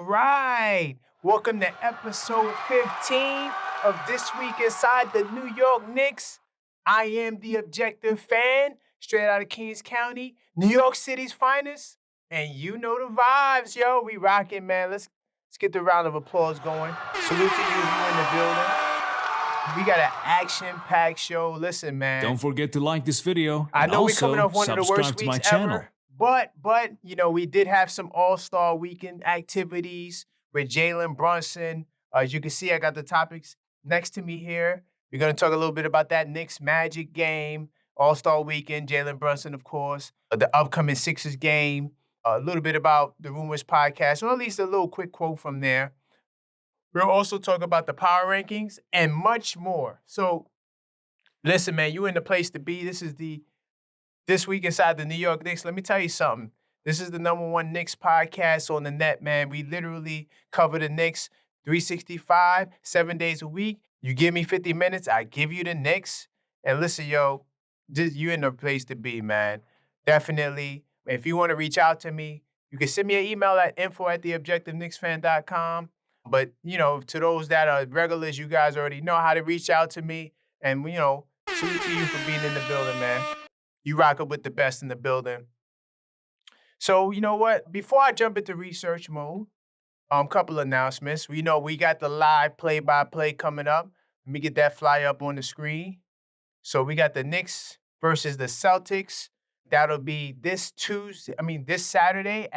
right. Welcome to episode 15 of This Week Inside the New York Knicks. I am the objective fan, straight out of Kings County, New York City's finest. And you know the vibes, yo. We rocking, man. Let's get the round of applause going. Salute to you in the building. We got an action-packed show. Listen, man. Don't forget to like this video. I know we're coming off one of the worst subscribe to my weeks channel. ever. But we did have some All-Star Weekend activities with Jalen Brunson. As you can see, I got the topics next to me here. We're going to talk a little bit about that Knicks Magic game, All-Star Weekend, Jalen Brunson, of course, the upcoming Sixers game, a little bit about the Rumors podcast, or at least a little quick quote from there. We'll also talk about the power rankings and much more. So, listen, man, you're in the place to be. This Week Inside the New York Knicks. Let me tell you something. This is the #1 Knicks podcast on the net, man. We literally cover the Knicks 365, 7 days a week. You give me 50 minutes, I give you the Knicks. And listen, yo, you're in the place to be, man. Definitely. If you want to reach out to me, you can send me an email at info@theobjectiveknicksfan.com. But, to those that are regulars, you guys already know how to reach out to me. And, salute to you for being in the building, man. You rock up with the best in the building. So, you know what? Before I jump into research mode, couple announcements. We got the live play-by-play coming up. Let me get that flyer up on the screen. So we got the Knicks versus the Celtics. That'll be this Saturday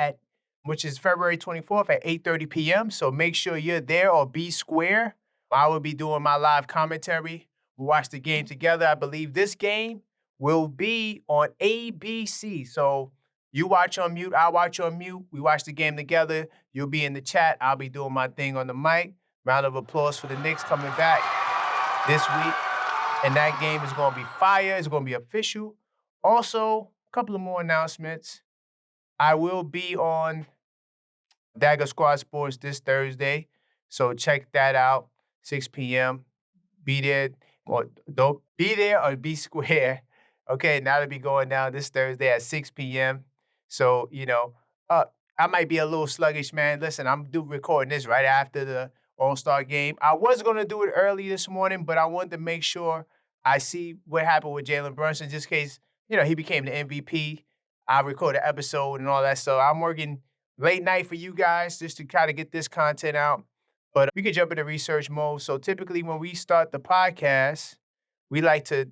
which is February 24th at 8:30 p.m. So make sure you're there or be square. I will be doing my live commentary. We'll watch the game together. I believe this game will be on ABC. So you watch on mute, I watch on mute. We watch the game together. You'll be in the chat. I'll be doing my thing on the mic. Round of applause for the Knicks coming back this week. And that game is going to be fire. It's going to be official. Also, a couple of more announcements. I will be on Dagger Squad Sports this Thursday. So check that out, 6 p.m. Be there. Or don't be there or be square. Okay, now it'll be going down this Thursday at 6 p.m. So, I might be a little sluggish, man. Listen, I'm recording this right after the All-Star game. I was going to do it early this morning, but I wanted to make sure I see what happened with Jalen Brunson, just in case, he became the MVP. I recorded an episode and all that. So I'm working late night for you guys just to kind of get this content out. But we could jump into research mode. So typically when we start the podcast, we like to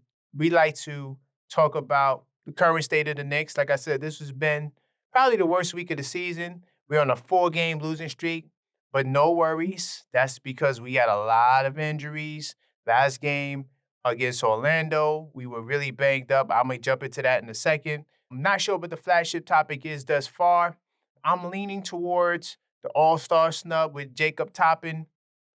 talk about the current state of the Knicks. Like I said, this has been probably the worst week of the season. We're on a 4-game losing streak, but no worries. That's because we had a lot of injuries. Last game against Orlando, we were really banged up. I'm going to jump into that in a second. I'm not sure what the flagship topic is thus far. I'm leaning towards the All-Star snub with Jacob Toppin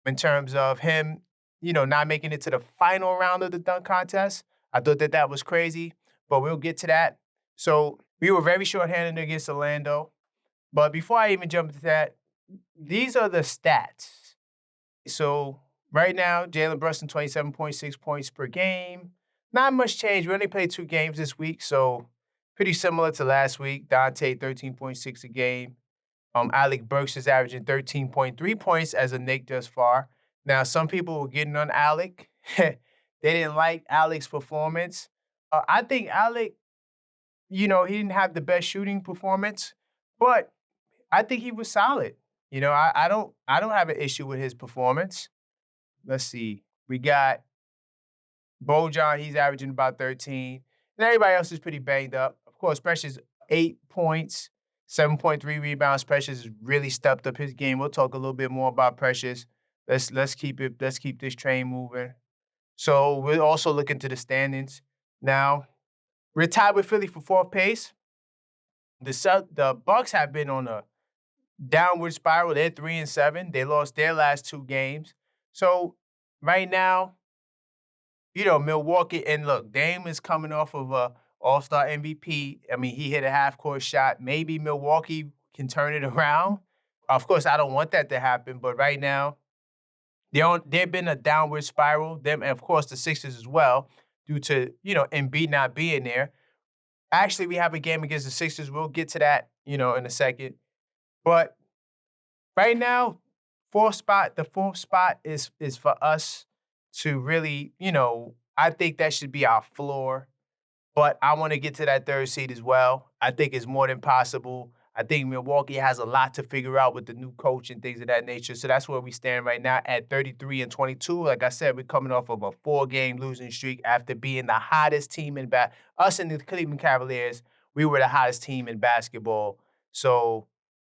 in terms of him, not making it to the final round of the dunk contest. I thought that was crazy, but we'll get to that. So we were very shorthanded against Orlando. But before I even jump into that, these are the stats. So right now, Jalen Brunson, 27.6 points per game. Not much change. We only played 2 games this week, so pretty similar to last week. Dante, 13.6 a game. Alec Burks is averaging 13.3 points as a Knick thus far. Now, some people were getting on Alec. They didn't like Alec's performance. I think Alec, he didn't have the best shooting performance, but I think he was solid. I don't have an issue with his performance. Let's see. We got Bojan, he's averaging about 13. And everybody else is pretty banged up. Of course, Precious, 8 points, 7.3 rebounds. Precious has really stepped up his game. We'll talk a little bit more about Precious. Let's keep this train moving. So we're also looking to the standings. Now, we're tied with Philly for 4th place. The Bucks have been on a downward spiral. They're 3-7. They lost their last 2 games. So right now, Milwaukee, and look, Dame is coming off of a All-Star MVP. I mean, he hit a half-court shot. Maybe Milwaukee can turn it around. Of course, I don't want that to happen, but right now, they've been a downward spiral. Them, and of course, the Sixers as well, due to, Embiid not being there. Actually, we have a game against the Sixers. We'll get to that, in a second. But Right now, the fourth spot is for us to really, I think that should be our floor. But I want to get to that third seed as well. I think it's more than possible. I think Milwaukee has a lot to figure out with the new coach and things of that nature. So that's where we stand right now at 33 and 22. Like I said, we're coming off of a 4-game losing streak after being the hottest team in us and the Cleveland Cavaliers, we were the hottest team in basketball. So,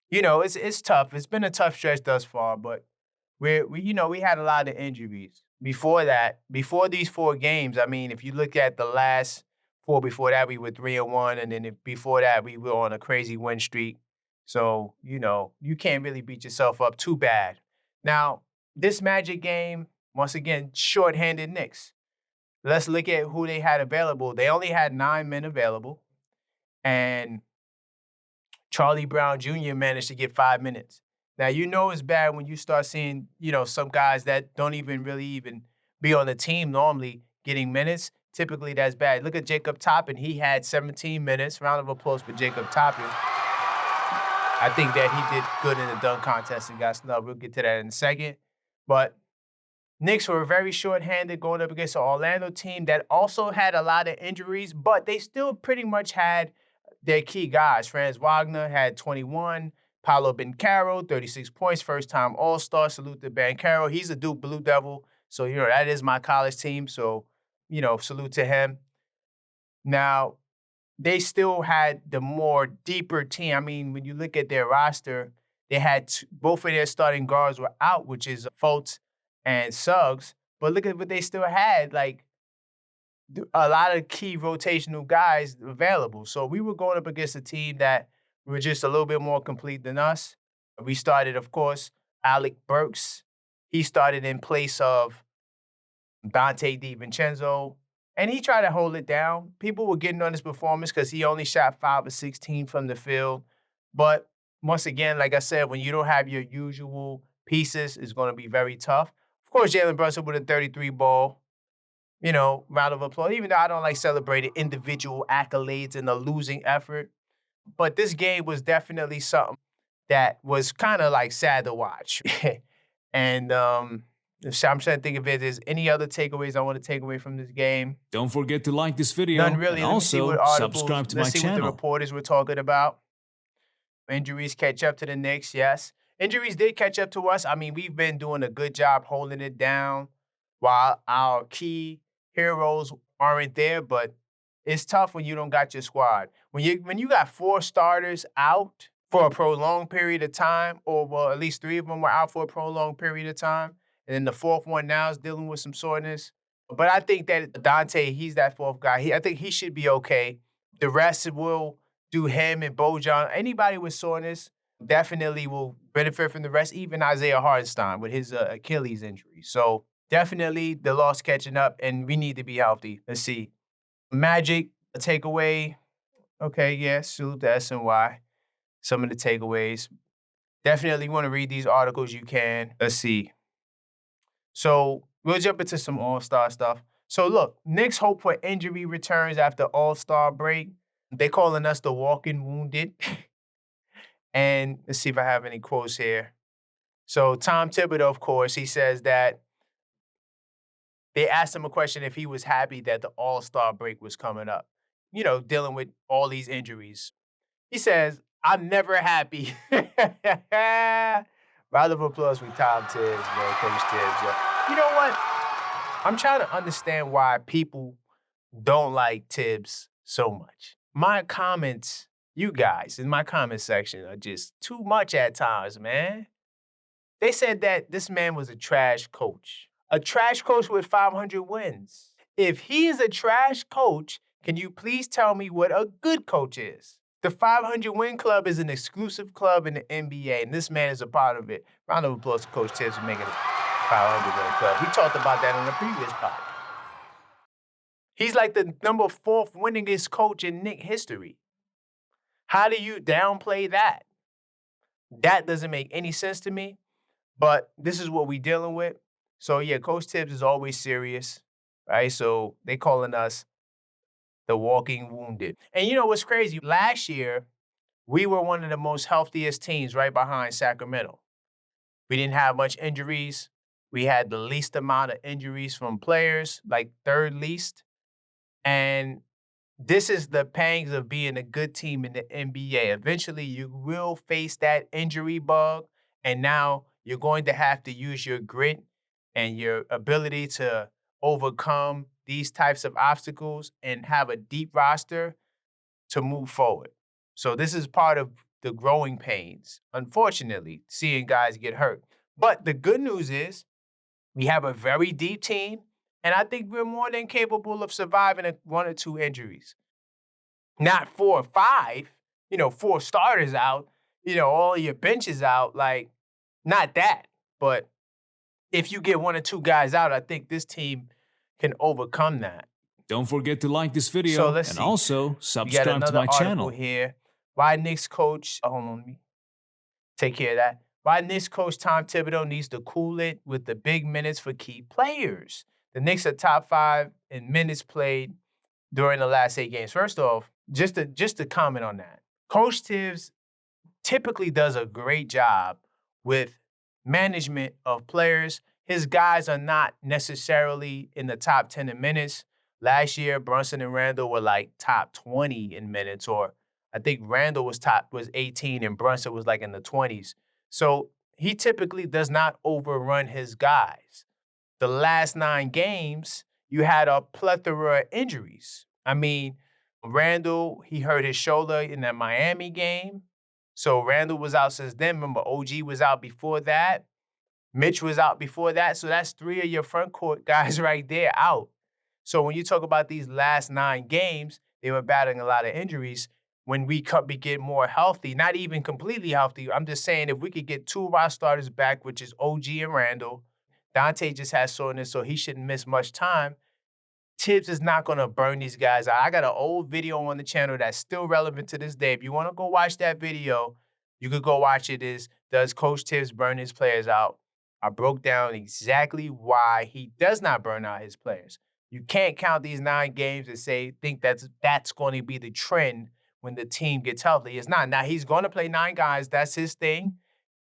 it's tough. It's been a tough stretch thus far, but we had a lot of injuries. Before that, before these 4 games, I mean, if you look at the last 4 before that, we were 3-1, and then before that, we were on a crazy win streak. So, you can't really beat yourself up too bad. Now, this Magic game, once again, shorthanded Knicks. Let's look at who they had available. They only had 9 men available, and Charlie Brown Jr. managed to get 5 minutes. Now, it's bad when you start seeing, some guys that don't even be on the team normally getting minutes. Typically, that's bad. Look at Jacob Toppin. He had 17 minutes. Round of applause for Jacob Toppin. I think that he did good in the dunk contest and got snubbed. We'll get to that in a second. But Knicks were very short-handed going up against an Orlando team that also had a lot of injuries, but they still pretty much had their key guys. Franz Wagner had 21. Paolo Banchero, 36 points, first-time All-Star. Salute to Banchero. He's a Duke Blue Devil, so, that is my college team, so, salute to him. Now, they still had the more deeper team. I mean, when you look at their roster, they had both of their starting guards were out, which is Fultz and Suggs. But look at what they still had, like a lot of key rotational guys available. So we were going up against a team that were just a little bit more complete than us. We started, of course, Alec Burks. He started in place of Dante DiVincenzo, and he tried to hold it down. People were getting on his performance because he only shot 5 of 16 from the field. But once again, like I said, when you don't have your usual pieces, it's going to be very tough. Of course, Jalen Brunson with a 33 ball, round of applause, even though I don't like celebrating individual accolades in a losing effort. But this game was definitely something that was kind of like sad to watch. And I'm trying to think if there's any other takeaways I want to take away from this game. Don't forget to like this video None really. and Let me see what also articles, subscribe to my let's see what the channel. reporters were talking about. Injuries catch up to the Knicks, yes. Injuries did catch up to us. I mean, we've been doing a good job holding it down while our key heroes aren't there, but it's tough when you don't got your squad. When you got 4 starters out for a prolonged period of time, or well, at least 3 of them were out for a prolonged period of time, and then the 4th one now is dealing with some soreness. But I think that Dante, he's that 4th guy. I think he should be okay. The rest will do him and Bojan. Anybody with soreness definitely will benefit from the rest, even Isaiah Hartenstein with his Achilles injury. So definitely the loss catching up, and we need to be healthy. Let's see. Magic, a takeaway. Okay, yeah, salute to SNY. Some of the takeaways. Definitely want to read these articles, you can. Let's see. So we'll jump into some All-Star stuff. So look, Knicks hope for injury returns after All-Star break. They calling us the walking wounded. And let's see if I have any quotes here. So Tom Thibodeau, of course, he says that they asked him a question if he was happy that the All-Star break was coming up, dealing with all these injuries. He says, I'm never happy. Round of applause for Tom Tibbs, man, Coach Tibbs. Yo. You know what? I'm trying to understand why people don't like Tibbs so much. My comments, you guys in my comment section are just too much at times, man. They said that this man was a trash coach. A trash coach with 500 wins. If he is a trash coach, can you please tell me what a good coach is? The 500 win club is an exclusive club in the NBA, and this man is a part of it. Round of applause to Coach Tibbs for making it a 500 win club. We talked about that on the previous podcast. He's like the number 4th winningest coach in Knicks history. How do you downplay that? That doesn't make any sense to me, but this is what we're dealing with. So, yeah, Coach Tibbs is always serious, right? So they calling us the walking wounded. And you know what's crazy? Last year, we were one of the most healthiest teams right behind Sacramento. We didn't have much injuries. We had the least amount of injuries from players, like third least. And this is the pangs of being a good team in the NBA. Eventually, you will face that injury bug, and now you're going to have to use your grit and your ability to overcome these types of obstacles and have a deep roster to move forward. So this is part of the growing pains, unfortunately, seeing guys get hurt. But the good news is we have a very deep team, and I think we're more than capable of surviving one or two injuries. Not 4 or 5, 4 starters out, all your benches out, like, not that. But if you get 1 or 2 guys out, I think this team can overcome that. Don't forget to like this So video let's and see. also We got subscribe to another my article channel. here. Why Knicks coach, hold on, let me take care of that. Why Knicks coach Tom Thibodeau needs to cool it with the big minutes for key players. The Knicks are top 5 in minutes played during the last 8 games. First off, just to comment on that, Coach Tibbs typically does a great job with management of players. His guys are not necessarily in the top 10 in minutes. Last year, Brunson and Randle were like top 20 in minutes, or I think Randle was 18 and Brunson was like in the 20s. So he typically does not overrun his guys. The last 9 games, you had a plethora of injuries. I mean, Randle, he hurt his shoulder in that Miami game. So Randle was out since then. Remember, OG was out before that. Mitch was out before that. So that's 3 of your front court guys right there out. So when you talk about these last 9 games, they were battling a lot of injuries. When we get more healthy, not even completely healthy, I'm just saying if we could get 2 of our starters back, which is OG and Randle, Dante just has soreness, so he shouldn't miss much time. Tibbs is not going to burn these guys out. I got an old video on the channel that's still relevant to this day. If you want to go watch that video, you could go watch it. Does Coach Tibbs burn his players out? I broke down exactly why he does not burn out his players. You can't count these 9 games and think that's going to be the trend when the team gets healthy. It's not. Now, he's going to play 9 guys. That's his thing.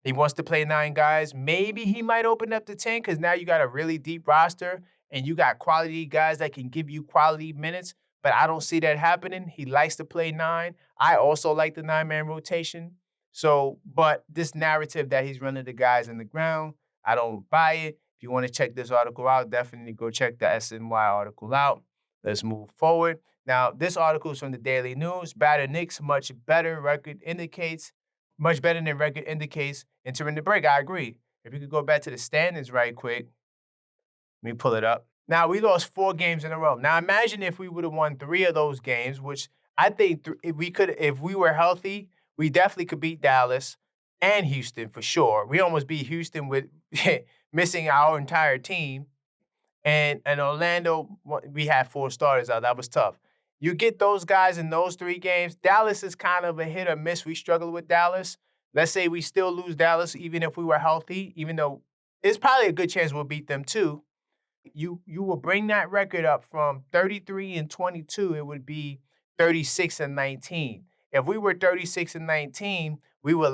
He wants to play 9 guys. Maybe he might open up to 10 because now you got a really deep roster and you got quality guys that can give you quality minutes, but I don't see that happening. He likes to play 9. I also like the 9-man rotation. So, but this narrative that he's running the guys in the ground, I don't buy it. If you want to check this article out, definitely go check the SNY article out. Let's move forward. Now, this article is from the Daily News. Battered Knicks, much better than record indicates entering the break. I agree. If you could go back to the standings right quick, let me pull it up. Now, we lost 4 games in a row. Now, imagine if we would have won 3 of those games, which I think if we were healthy, we definitely could beat Dallas and Houston for sure. We almost beat Houston with missing our entire team. And Orlando, we had 4 starters out. That was tough. You get those guys in those 3 games. Dallas is kind of a hit or miss. We struggle with Dallas. Let's say we still lose Dallas, even if we were healthy, even though it's probably a good chance we'll beat them too. You will bring that record up from 33-22, it would be 36-19. If we were 36-19, we would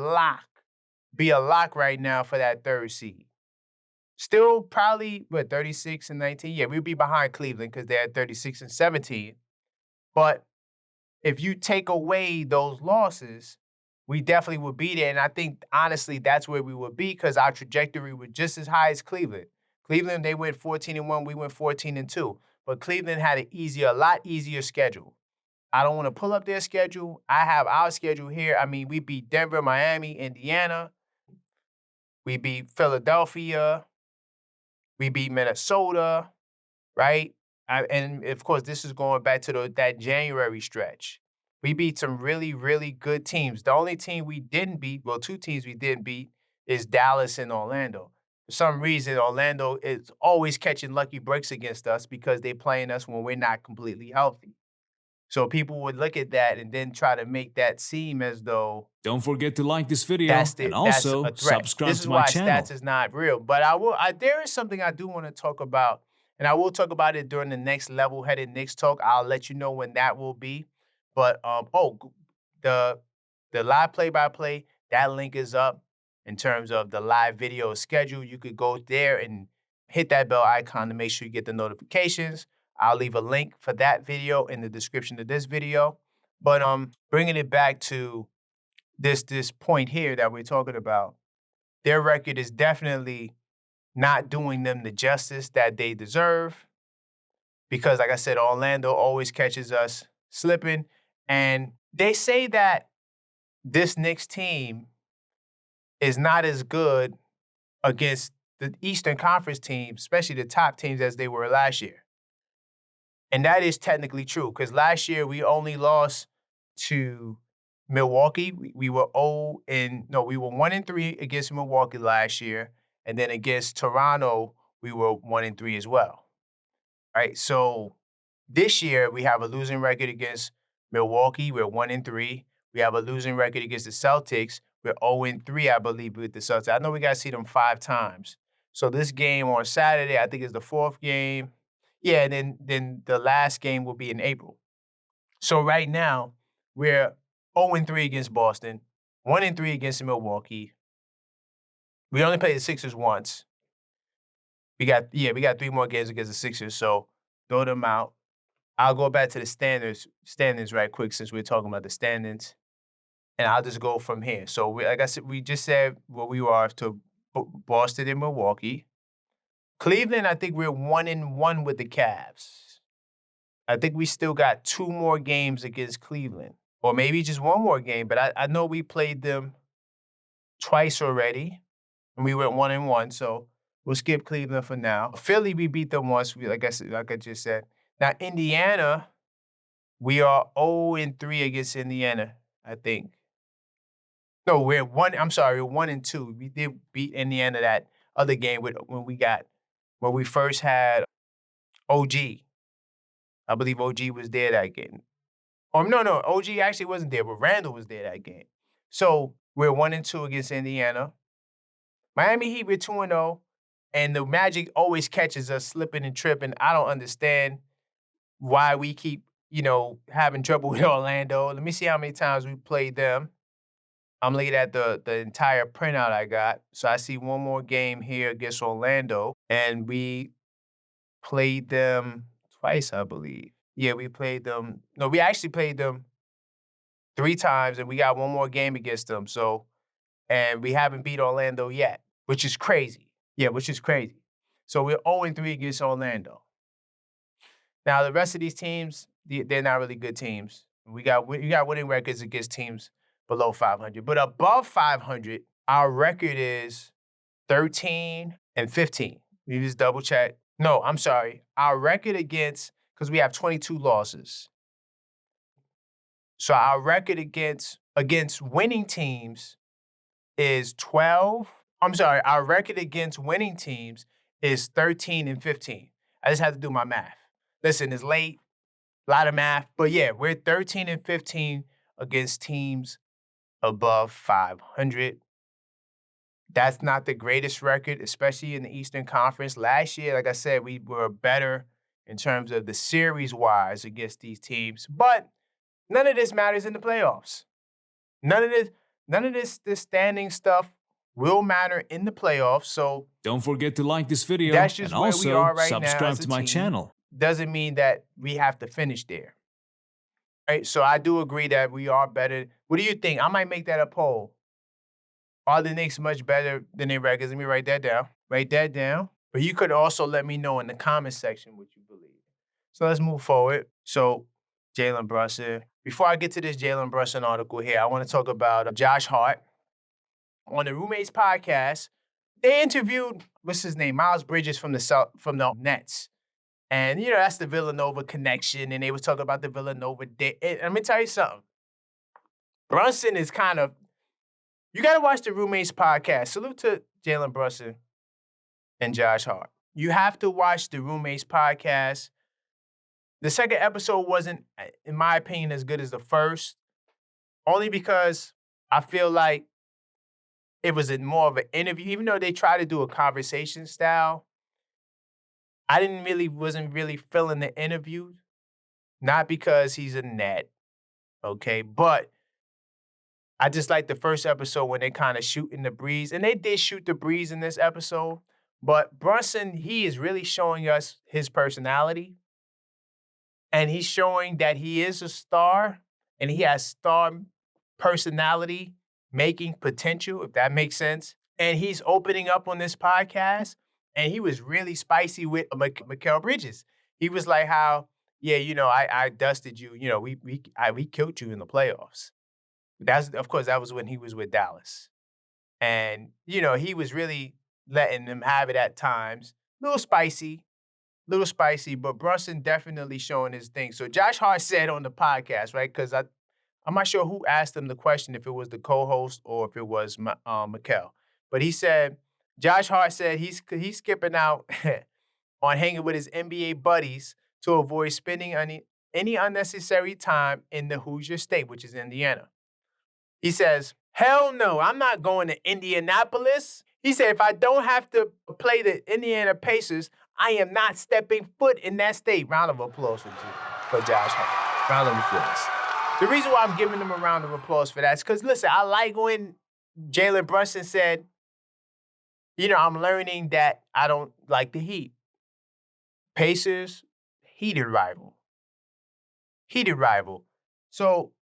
be a lock right now for that 3rd seed. Still probably, 36-19? Yeah, we'd be behind Cleveland because they're at 36-17. But if you take away those losses, we definitely would be there. And I think, honestly, that's where we would be because our trajectory was just as high as Cleveland. Cleveland, they went 14-1, we went 14-2. But Cleveland had a lot easier schedule. I don't want to pull up their schedule. I have our schedule here. I mean, we beat Denver, Miami, Indiana. We beat Philadelphia. We beat Minnesota, right? And, of course, this is going back to that January stretch. We beat some really, really good teams. The only team we didn't beat, 2 teams we didn't beat, is Dallas and Orlando. For some reason, Orlando is always catching lucky breaks against us because they're playing us when we're not completely healthy. So people would look at that and then try to make that seem as though Don't forget to like this video that's and a also threat. subscribe This is to my why channel. stats is not real. But there is something I do want to talk about, and I will talk about it during the next level-headed Knicks talk. I'll let you know when that will be. But the live play-by-play, that link is up. in terms of the live video schedule. You could go there and hit that bell icon to make sure you get the notifications. I'll leave a link for that video in the description of this video. But bringing it back to this point here that we're talking about, their record is definitely not doing them the justice that they deserve because, like I said, Orlando always catches us slipping. And they say that this Knicks team is not as good against the Eastern Conference teams, especially the top teams, as they were last year. And that is technically true because last year we only lost to Milwaukee. We were 1-3 against Milwaukee last year. And then against Toronto, we were 1-3 as well. Right. So this year we have a losing record against Milwaukee. We're 1-3. We have a losing record against the Celtics. We're 0-3, I believe, with the Celtics. I know we got to see them 5 times. So this game on Saturday, I think, is the 4th game. Yeah, and then the last game will be in April. So right now, we're 0-3 against Boston, 1-3 against Milwaukee. We only played the Sixers once. We got 3 more games against the Sixers, so throw them out. I'll go back to the standings right quick since we're talking about the standings, and I'll just go from here. So, like I said, we just said where we are to Boston and Milwaukee. Cleveland, I think we're 1-1 with the Cavs. I think we still got 2 more games against Cleveland, or maybe just 1 more game, but I know we played them twice already, and we went 1-1, so we'll skip Cleveland for now. Philly, we beat them once, like I just said. Now, Indiana, we are 0-3 against Indiana, I think. No, we're 1-2. We did beat Indiana that other game when we first had OG. I believe OG was there that game. Oh, no, OG actually wasn't there, but Randle was there that game. So we're 1-2 against Indiana. Miami Heat, we're 2-0. And the Magic always catches us slipping and tripping. I don't understand why we keep, having trouble with Orlando. Let me see how many times we played them. I'm looking at the entire printout I got. So I see 1 more game here against Orlando. And we played them twice, I believe. Yeah, we played them. No, we actually played them 3 times, and we got 1 more game against them. So, and we haven't beat Orlando yet, which is crazy. Yeah, which is crazy. So we're 0-3 against Orlando. Now, the rest of these teams, they're not really good teams. You got winning records against teams below 500. But above 500, our record is 13-15. You just double check. No, I'm sorry. Our record because we have 22 losses. So our record against winning teams is 12. I'm sorry. Our record against winning teams is 13-15. I just had to do my math. Listen, it's late, a lot of math, but yeah, we're 13-15 against teams above 500. That's not the greatest record, especially in the Eastern Conference. Last year, like I said, we were better in terms of the series-wise against these teams, but none of this matters in the playoffs. None of this standing stuff will matter in the playoffs. So don't forget to like this video that's just and where also we are right now subscribe as a to my team. channel. Doesn't mean that we have to finish there. Right? So I do agree that we are better. What do you think? I might make that a poll. Are the Knicks much better than their records? Let me write that down. Write that down. But you could also let me know in the comment section what you believe. So let's move forward. So Jalen Brunson. Before I get to this Jalen Brunson article here, I want to talk about Josh Hart. On the Roommates podcast, they interviewed, what's his name? Miles Bridges from the Nets. And, that's the Villanova connection. And they was talking about the Villanova day. Let me tell you something. Brunson is you got to watch the Roommates podcast. Salute to Jalen Brunson and Josh Hart. You have to watch the Roommates podcast. The second episode wasn't, in my opinion, as good as the first. Only because I feel like it was more of an interview. Even though they tried to do a conversation style, I wasn't really feeling the interview. Not because he's a net, okay? But I just like the first episode when they kind of shooting the breeze, and they did shoot the breeze in this episode. But Brunson, he is really showing us his personality, and he's showing that he is a star, and he has star personality making potential, if that makes sense. And he's opening up on this podcast, and he was really spicy with Mikal Bridges. He was like, "How, yeah, I dusted you. We killed you in the playoffs." That's of course that was when he was with Dallas, and he was really letting them have it at times. Little spicy, but Brunson definitely showing his thing. So Josh Hart said on the podcast, right? Because I'm not sure who asked him the question, if it was the co-host or if it was Mikal. But he said, Josh Hart said he's skipping out on hanging with his NBA buddies to avoid spending any unnecessary time in the Hoosier state, which is Indiana. He says, hell no, I'm not going to Indianapolis. He said, if I don't have to play the Indiana Pacers, I am not stepping foot in that state. Round of applause for Josh Hart. Round of applause. The reason why I'm giving him a round of applause for that is because, listen, I like when Jalen Brunson said, I'm learning that I don't like the Heat. Pacers, heated rival. Heated rival. So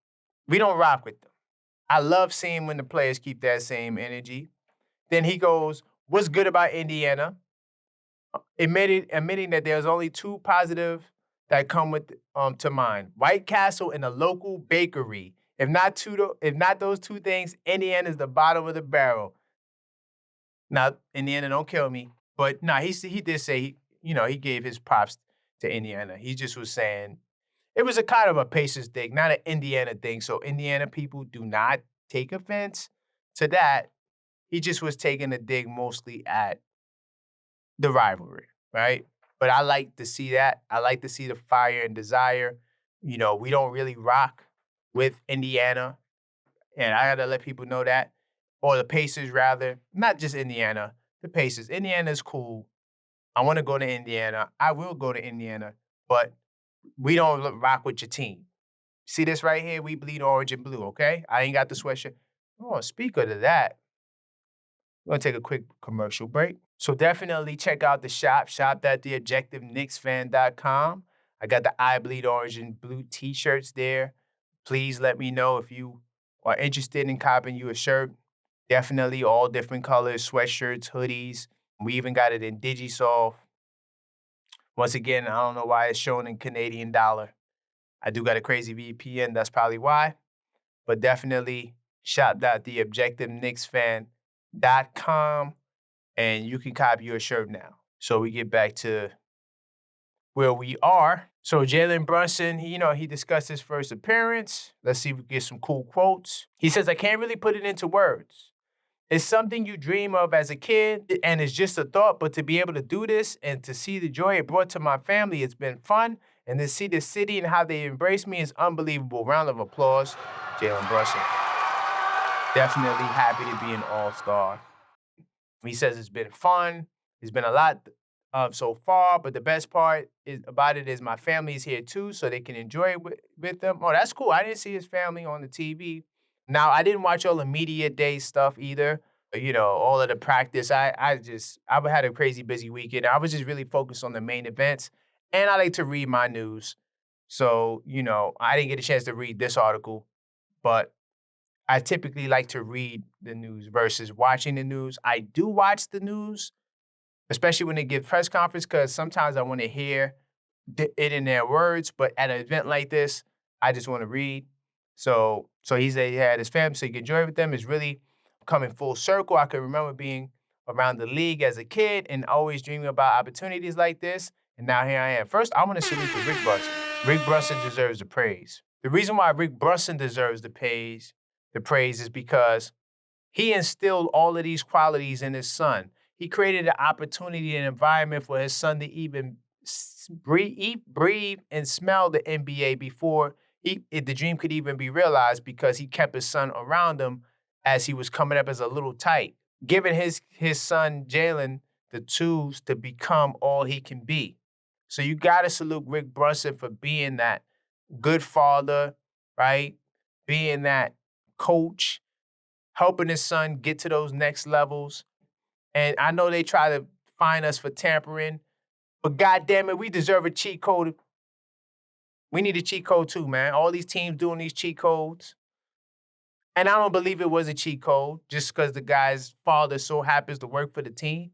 we don't rock with them. I love seeing when the players keep that same energy. Then he goes, what's good about Indiana? Admitting that there's only two positive that come with to mind: White Castle and a local bakery. If not those two things, Indiana is the bottom of the barrel. Now, Indiana, don't kill me, but he did say he gave his props to Indiana. He just was saying it was a kind of a Pacers thing, not an Indiana thing. So Indiana people do not take offense to that. He just was taking a dig mostly at the rivalry, right? But I like to see that. I like to see the fire and desire. We don't really rock with Indiana. And I got to let people know that. Or the Pacers, rather. Not just Indiana, the Pacers. Indiana's cool. I want to go to Indiana. I will go to Indiana. But we don't rock with your team. See this right here? We bleed orange and blue, okay? I ain't got the sweatshirt. Oh, speaker to that. We're going to take a quick commercial break. So definitely check out the shop.theobjectiveknicksfan.com. I got the I Bleed Orange and Blue t-shirts there. Please let me know if you are interested in copying you a shirt. Definitely all different colors, sweatshirts, hoodies. We even got it in Digisoft. Once again, I don't know why it's shown in Canadian dollar. I do got a crazy VPN, that's probably why. But definitely shop.theobjectiveknicksfan.com, and you can copy your shirt now. So we get back to where we are. So Jalen Brunson, he discussed his first appearance. Let's see if we get some cool quotes. He says, I can't really put it into words. It's something you dream of as a kid, and it's just a thought, but to be able to do this and to see the joy it brought to my family, it's been fun. And to see the city and how they embrace me is unbelievable. Round of applause, Jalen Brunson. Definitely happy to be an all-star. He says it's been fun. It's been a lot so far, but the best part about it is my family's here too, so they can enjoy it with them. Oh, that's cool. I didn't see his family on the TV. Now, I didn't watch all the media day stuff either. All of the practice. I had a crazy busy weekend. I was just really focused on the main events, and I like to read my news. So, I didn't get a chance to read this article, but I typically like to read the news versus watching the news. I do watch the news, especially when they give press conference, because sometimes I want to hear it in their words. But at an event like this, I just want to read. So he said he had his family, so he could enjoy with them. It's really coming full circle. I can remember being around the league as a kid and always dreaming about opportunities like this. And now here I am. First, I want to salute to Rick Brunson. Rick Brunson deserves the praise. The reason why Rick Brunson deserves the praise is because he instilled all of these qualities in his son. He created an opportunity and environment for his son to even breathe, and smell the NBA before the dream could even be realized, because he kept his son around him as he was coming up as a little tight, giving his son Jalen the tools to become all he can be. So you got to salute Rick Brunson for being that good father, right? Being that coach, helping his son get to those next levels. And I know they try to fine us for tampering, but goddamn it, we deserve a cheat code. We need a cheat code too, man. All these teams doing these cheat codes. And I don't believe it was a cheat code just because the guy's father so happens to work for the team.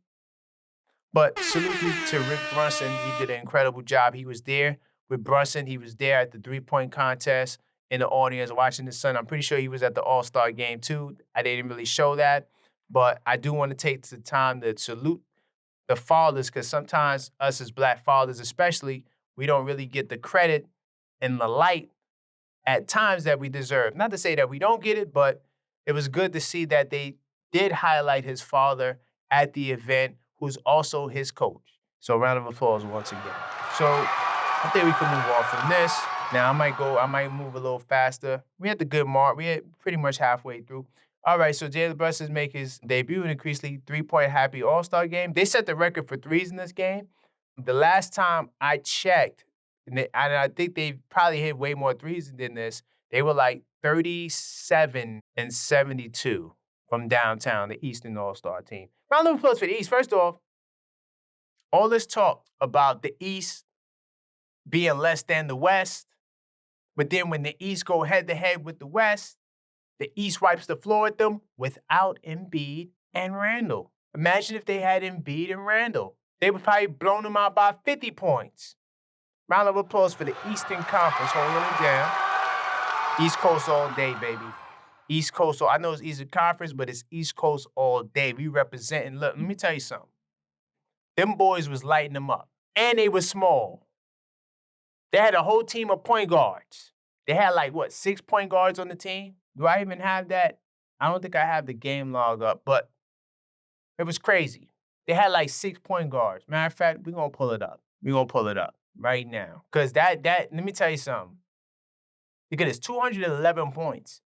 But salute to Rick Brunson. He did an incredible job. He was there with Brunson. He was there at the three-point contest in the audience watching his son. I'm pretty sure he was at the All-Star game too. I didn't really show that. But I do want to take the time to salute the fathers because sometimes us as Black fathers especially, we don't really get the credit and the light at times that we deserve. Not to say that we don't get it, but it was good to see that they did highlight his father at the event, who's also his coach. So round of applause once again. So I think we can move on from this. Now I might move a little faster. We had the good mark. We had pretty much halfway through. All right, so Jalen Brunson make his debut in the increasingly three-point happy All-Star game. They set the record for threes in this game. The last time I checked, and I think they probably hit way more threes than this, they were like 37 and 72 from downtown, the Eastern All-Star team. Round of applause for the East. First off, all this talk about the East being less than the West, but then when the East go head-to-head with the West, the East wipes the floor with them without Embiid and Randle. Imagine if they had Embiid and Randle. They would probably blown them out by 50 points. Round of applause for the Eastern Conference holding it down. East Coast all day, baby. East Coast, so I know it's Eastern Conference, but it's East Coast all day. We representing. Look, let me tell you something. Them boys was lighting them up. And they were small. They had a whole team of point guards. They had like, 6 point guards on the team? Do I even have that? I don't think I have the game log up, but it was crazy. They had like 6 point guards. Matter of fact, we're going to pull it up. We're going to pull it up right now. Because that, let me tell you something. Look at this, 211 points.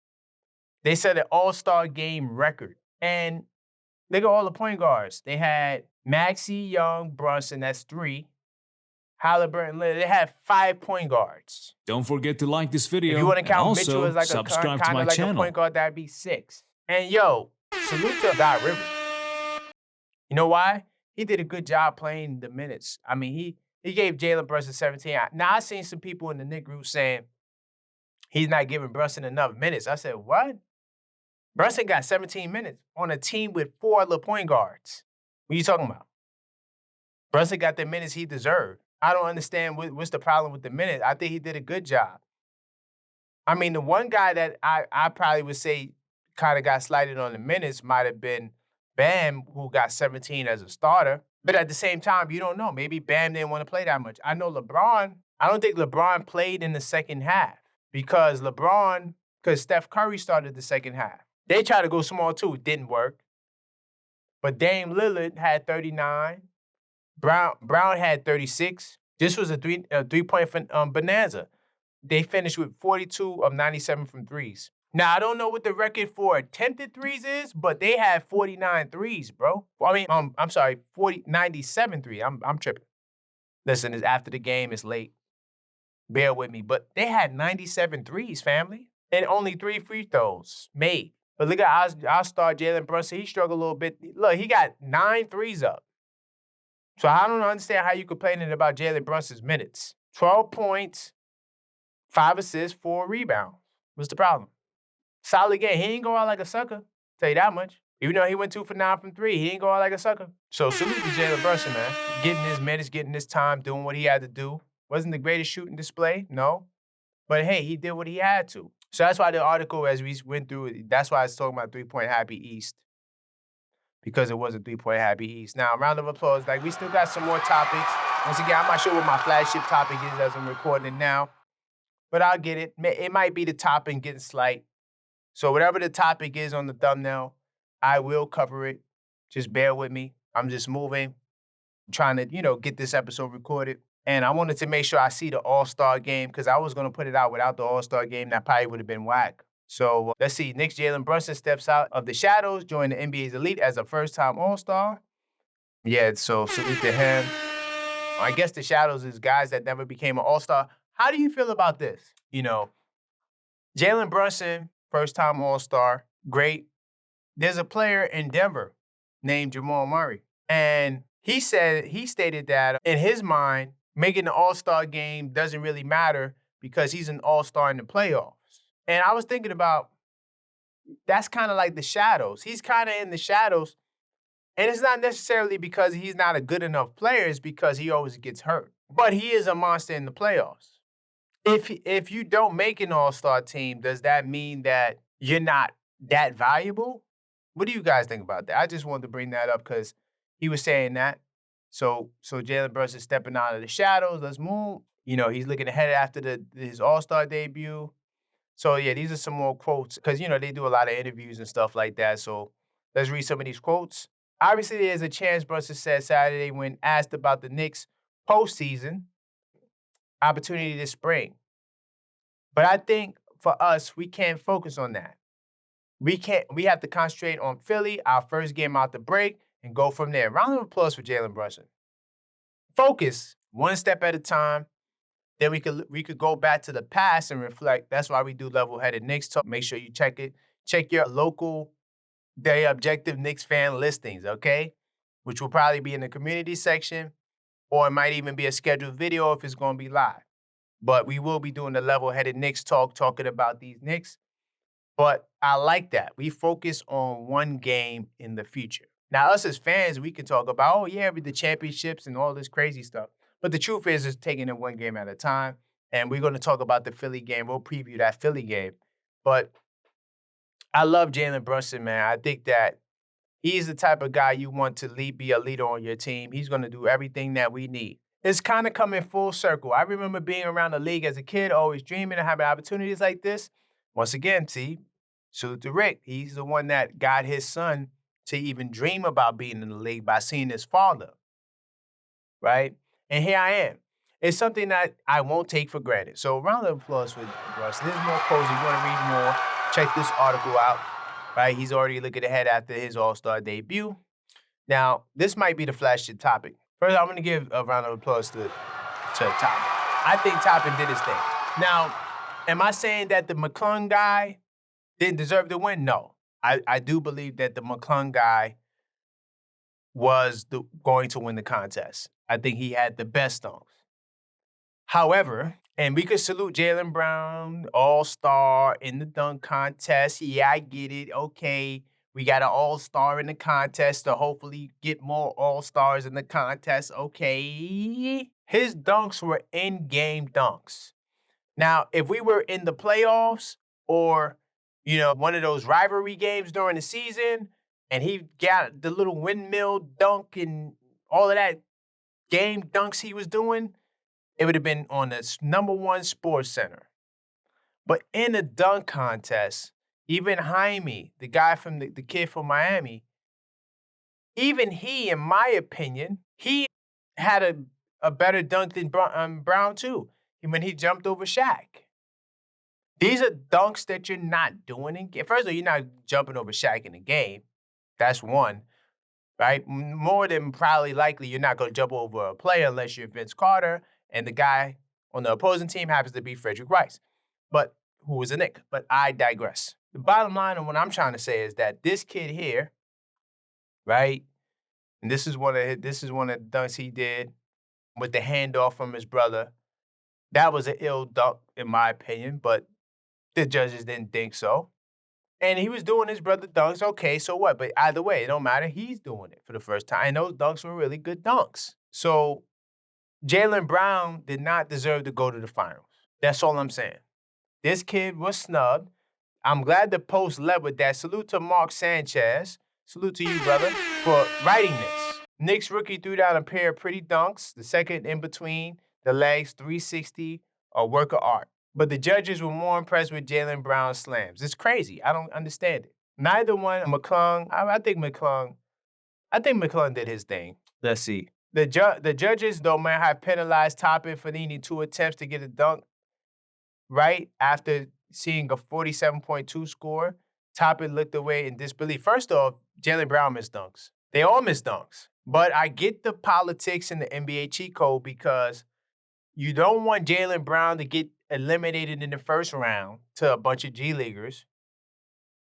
They set an all-star game record. And look at all the point guards. They had Maxey, Young, Brunson, that's 3. Halliburton, they had 5 point guards. Don't forget to like this video. If you want to count and Mitchell also as like subscribe to kind my of like channel. a point guard, that'd be 6. And yo, salute to Doc Rivers. You know why? He did a good job playing the minutes. I mean, he gave Jalen Brunson 17. Now, I seen some people in the Knicks group saying he's not giving Brunson enough minutes. I said, what? Brunson got 17 minutes on a team with 4 other point guards. What are you talking about? Brunson got the minutes he deserved. I don't understand what's the problem with the minutes. I think he did a good job. I mean, the one guy that I probably would say kind of got slighted on the minutes might have been Bam, who got 17 as a starter. But at the same time, you don't know. Maybe Bam didn't want to play that much. I know LeBron, I don't think LeBron played in the second half because Steph Curry started the second half. They tried to go small too. It didn't work. But Dame Lillard had 39. Brown had 36. This was a three-point bonanza. They finished with 42 of 97 from threes. Now, I don't know what the record for attempted threes is, but they had 49 threes, bro. I mean, I'm sorry, 97 threes. I'm tripping. Listen, it's after the game. It's late. Bear with me. But they had 97 threes, family, and only 3 free throws made. But look at our star, Jalen Brunson. He struggled a little bit. Look, he got 9 threes up. So I don't understand how you complaining about Jalen Brunson's minutes. 12 points, 5 assists, 4 rebounds. What's the problem? Solid game. He ain't go out like a sucker. Tell you that much. Even though he went 2 for 9 from 3, he ain't go out like a sucker. So salute to Jalen Brunson, man. Getting his minutes, getting his time, doing what he had to do. Wasn't the greatest shooting display, no. But hey, he did what he had to. So that's why the article, as we went through it, that's why I was talking about 3-point happy East. Because it was a 3-point happy East. Now, round of applause. Like, we still got some more topics. Once again, I'm not sure what my flagship topic is as I'm recording it now. But I'll get it. It might be the Toppin getting slight. So whatever the topic is on the thumbnail, I will cover it. Just bear with me. I'm just moving. I'm trying to, get this episode recorded. And I wanted to make sure I see the All-Star game because I was going to put it out without the All-Star game. That probably would have been whack. So let's see. Knicks Jalen Brunson steps out of the shadows, join the NBA's elite as a first-time All-Star. Yeah, so salute to him. I guess the shadows is guys that never became an All-Star. How do you feel about this? Jalen Brunson, first-time All-Star, great. There's a player in Denver named Jamal Murray, and he stated that in his mind, making the All-Star game doesn't really matter because he's an All-Star in the playoffs. And I was thinking about that's kind of like the shadows. He's kind of in the shadows, and it's not necessarily because he's not a good enough player, it's because he always gets hurt. But he is a monster in the playoffs. If you don't make an All-Star team, does that mean that you're not that valuable? What do you guys think about that? I just wanted to bring that up because he was saying that. So Jalen Brunson stepping out of the shadows. Let's move. He's looking ahead after his All-Star debut. So yeah, these are some more quotes because they do a lot of interviews and stuff like that. So let's read some of these quotes. Obviously, there's a chance Brunson said Saturday when asked about the Knicks postseason opportunity this spring. But I think for us, we can't focus on that. We have to concentrate on Philly, our first game out the break, and go from there. Round of applause for Jalen Brunson. Focus one step at a time. Then we could go back to the past and reflect. That's why we do level-headed Knicks talk. Make sure you check it. Check your local, Day Objective Knicks fan listings, okay? Which will probably be in the community section, or it might even be a scheduled video if it's going to be live. But we will be doing the level-headed Knicks talk, talking about these Knicks. But I like that. We focus on one game in the future. Now, us as fans, we can talk about, oh, yeah, with the championships and all this crazy stuff. But the truth is taking it one game at a time. And we're going to talk about the Philly game. We'll preview that Philly game. But I love Jalen Brunson, man. I think that he's the type of guy you want to be a leader on your team. He's going to do everything that we need. It's kind of coming full circle. I remember being around the league as a kid, always dreaming of having opportunities like this. Once again, salute to Rick. He's the one that got his son to even dream about being in the league by seeing his father, right? And here I am. It's something that I won't take for granted. So round of applause for Russ. There's more quotes. If you want to read more, check this article out, right? He's already looking ahead after his All-Star debut. Now, this might be the flashy topic. First, I'm going to give a round of applause to Toppin. I think Toppin did his thing. Now, am I saying that the McClung guy didn't deserve to win? No. I do believe that the McClung guy was going to win the contest. I think he had the best dunks. However, and we could salute Jalen Brown, all-star in the dunk contest. Yeah, I get it. Okay, we got an all-star in the contest to hopefully get more all-stars in the contest. Okay. His dunks were in-game dunks. Now, if we were in the playoffs or one of those rivalry games during the season, and he got the little windmill dunk and all of that game dunks he was doing, it would have been on the #1 Sports Center. But in the dunk contest, even Jaime, the guy from the kid from Miami, even he, in my opinion, he had a better dunk than Brown too, when he jumped over Shaq. These are dunks that you're not doing in game. First of all, you're not jumping over Shaq in the game. That's one, right? More than probably likely, you're not going to jump over a player unless you're Vince Carter and the guy on the opposing team happens to be Frederick Rice, but who was a Knick. But I digress. The bottom line of what I'm trying to say is that this kid here, right? And this is one of the dunks he did with the handoff from his brother. That was an ill dunk, in my opinion, but the judges didn't think so. And he was doing his brother dunks. Okay, so what? But either way, it don't matter. He's doing it for the first time. And those dunks were really good dunks. So Jalen Brown did not deserve to go to the finals. That's all I'm saying. This kid was snubbed. I'm glad the Post led with that. Salute to Mark Sanchez. Salute to you, brother, for writing this. Knicks rookie threw down a pair of pretty dunks. The second in between the legs, 360, a work of art. But the judges were more impressed with Jalen Brown's slams. It's crazy. I don't understand it. Neither one, McClung, I think McClung did his thing. Let's see. The judges, though, may have penalized Toppin for needing 2 attempts to get a dunk, right? After seeing a 47.2 score, Toppin looked away in disbelief. First off, Jalen Brown missed dunks. They all missed dunks. But I get the politics in the NBA cheat code because you don't want Jalen Brown to get eliminated in the first round to a bunch of G Leaguers.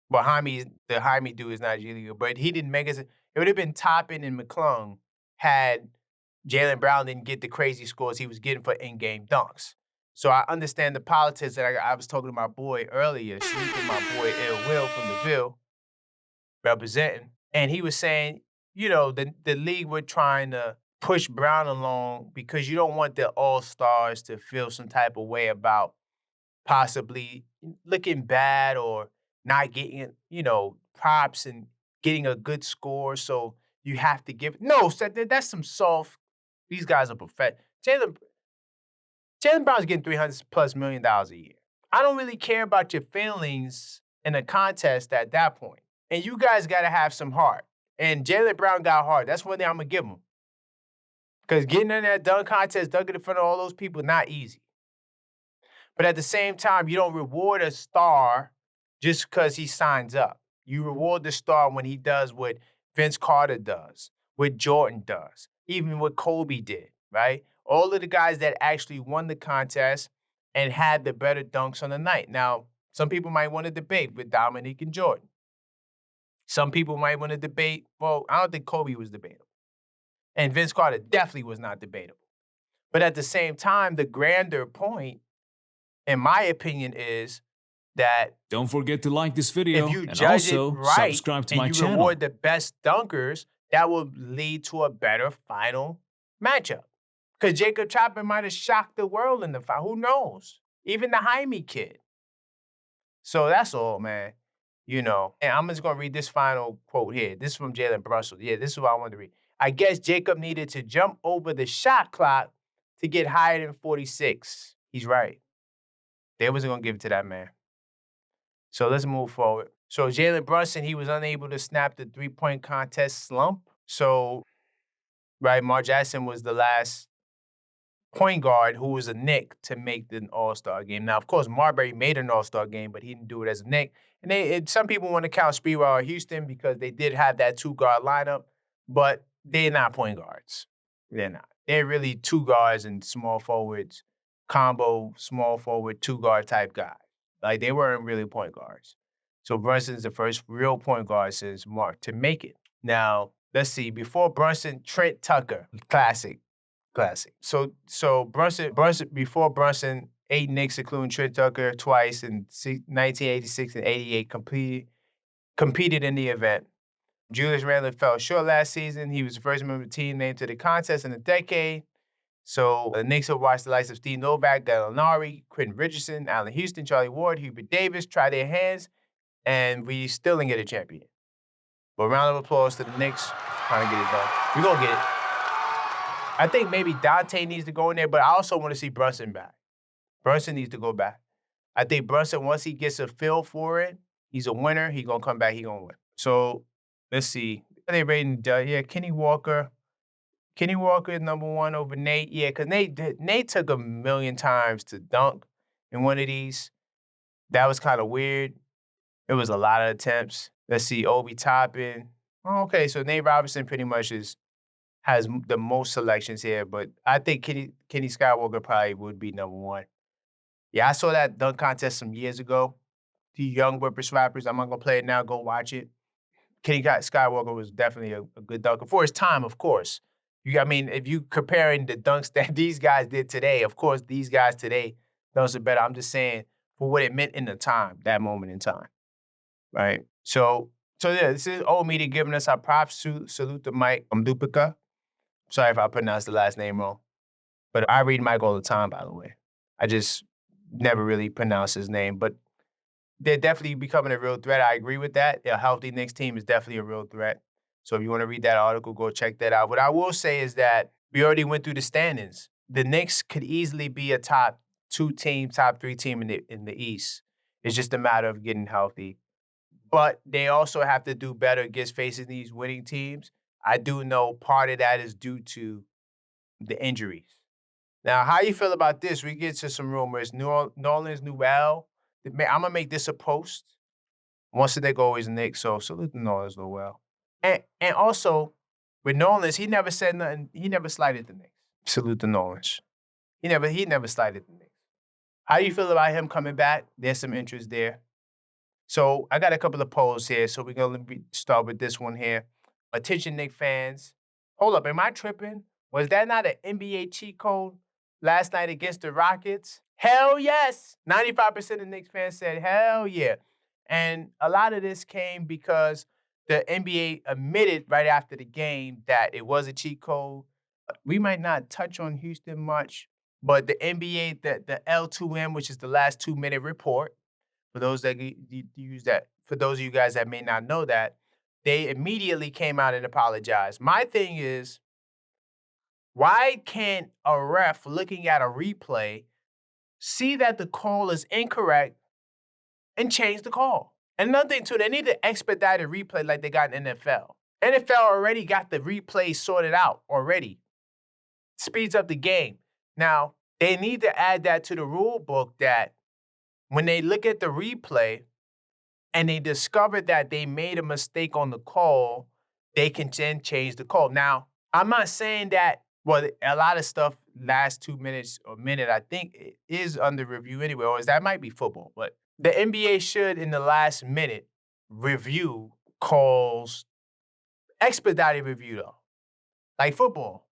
Well, the Jaime dude is not G League, but he didn't make us. It would have been Toppin and McClung had Jalen Brown didn't get the crazy scores he was getting for in-game dunks. So I understand the politics that I was talking to my boy earlier, sleeping my boy Ill Will from the Ville, representing. And he was saying, the league were trying to push Brown along because you don't want the all-stars to feel some type of way about possibly looking bad or not getting, props and getting a good score. So you have to give no, so that's some soft. These guys are perfect. Jalen Brown's getting $300+ million a year. I don't really care about your feelings in a contest at that point. And you guys got to have some heart. And Jalen Brown got heart. That's one thing I'm gonna give him. Because getting in that dunk contest, dunking in front of all those people, not easy. But at the same time, you don't reward a star just because he signs up. You reward the star when he does what Vince Carter does, what Jordan does, even what Kobe did, right? All of the guys that actually won the contest and had the better dunks on the night. Now, some people might want to debate with Dominique and Jordan. Some people might want to debate, well, I don't think Kobe was debatable. And Vince Carter definitely was not debatable. But at the same time, the grander point, in my opinion, is that Don't forget to like this video if you and judge it also right subscribe to and my you channel. reward the best dunkers, that will lead to a better final matchup. Because Jacob Toppin might have shocked the world in the final. Who knows? Even the Jaime kid. So that's all, man. And I'm just going to read this final quote here. This is from Jalen Brunson. Yeah, this is what I wanted to read. I guess Jacob needed to jump over the shot clock to get higher than 46. He's right. They wasn't going to give it to that man. So let's move forward. So Jalen Brunson, he was unable to snap the three-point contest slump. So, right, Mark Jackson was the last point guard who was a Knick to make the All-Star game. Now, of course, Marbury made an All-Star game, but he didn't do it as a Knick. And some people want to count Speedwell or Houston because they did have that two-guard lineup, but they're not point guards. They're not. They're really two guards and small forwards, combo, small forward, two-guard type guys. Like, they weren't really point guards. So Brunson's the first real point guard since Mark to make it. Now, let's see. Before Brunson, Trent Tucker, classic. So Brunson before Brunson, 8 Knicks, including Trent Tucker twice in 1986 and 88, competed in the event. Julius Randle fell short last season. He was the first member of the team named to the contest in a decade. So the Knicks have watched the likes of Steve Novak, Gallinari, Quentin Richardson, Allen Houston, Charlie Ward, Hubert Davis try their hands, and we still didn't get a champion. But round of applause to the Knicks trying to get it done. We're going to get it. I think maybe Dante needs to go in there, but I also want to see Brunson back. Brunson needs to go back. I think Brunson, once he gets a feel for it, he's a winner. He's going to come back. He's going to win. So let's see. They rating, Kenny Walker. Kenny Walker is number 1 over Nate. Yeah, because Nate took a million times to dunk in one of these. That was kind of weird. It was a lot of attempts. Let's see, Obi Toppin. Oh, okay, so Nate Robinson pretty much has the most selections here, but I think Kenny Skywalker probably would be number 1. Yeah, I saw that dunk contest some years ago. The young whippersnappers, I'm not going to play it now. Go watch it. Kenny Skywalker was definitely a good dunker for his time, of course. If you comparing the dunks that these guys did today, of course, these guys today, dunks are better. I'm just saying for what it meant in the time, that moment in time, right? So yeah, this is Old Media giving us our props. Salute to Mike Lupica. Sorry if I pronounced the last name wrong. But I read Mike all the time, by the way. I just never really pronounce his name. But they're definitely becoming a real threat. I agree with that. A healthy Knicks team is definitely a real threat. So if you want to read that article, go check that out. What I will say is that we already went through the standings. The Knicks could easily be a top 2 team, top 3 team in the East. It's just a matter of getting healthy. But they also have to do better against facing these winning teams. I do know part of that is due to the injuries. Now, how you feel about this? We get to some rumors. Nerlens, Noel. I'm going to make this a post. Once they go always Knicks, so salute to Nerlens, Noel. And also, with Nerlens, he never said nothing. He never slighted the Knicks. Salute to Nerlens. He never slighted the Knicks. How do you feel about him coming back? There's some interest there. So I got a couple of polls here. So we're gonna start with this one here. Attention, Knicks fans. Hold up, am I tripping? Was that not an NBA cheat code last night against the Rockets? Hell yes. 95% of Knicks fans said hell yeah. And a lot of this came because the NBA admitted right after the game that it was a cheat code. We might not touch on Houston much, but the NBA, the L2M, which is the last 2-minute report, for those that use that, for those of you guys that may not know that, they immediately came out and apologized. My thing is, why can't a ref looking at a replay see that the call is incorrect and change the call? And another thing too, they need to expedite a replay like they got in NFL. NFL already got the replay sorted out already. Speeds up the game. Now, they need to add that to the rule book that when they look at the replay and they discover that they made a mistake on the call, they can then change the call. Now, I'm not saying that, well, a lot of stuff last 2 minutes or minute, I think it is under review anyway, or that might be football, but the NBA should, in the last minute, review calls, expedited review though, like football.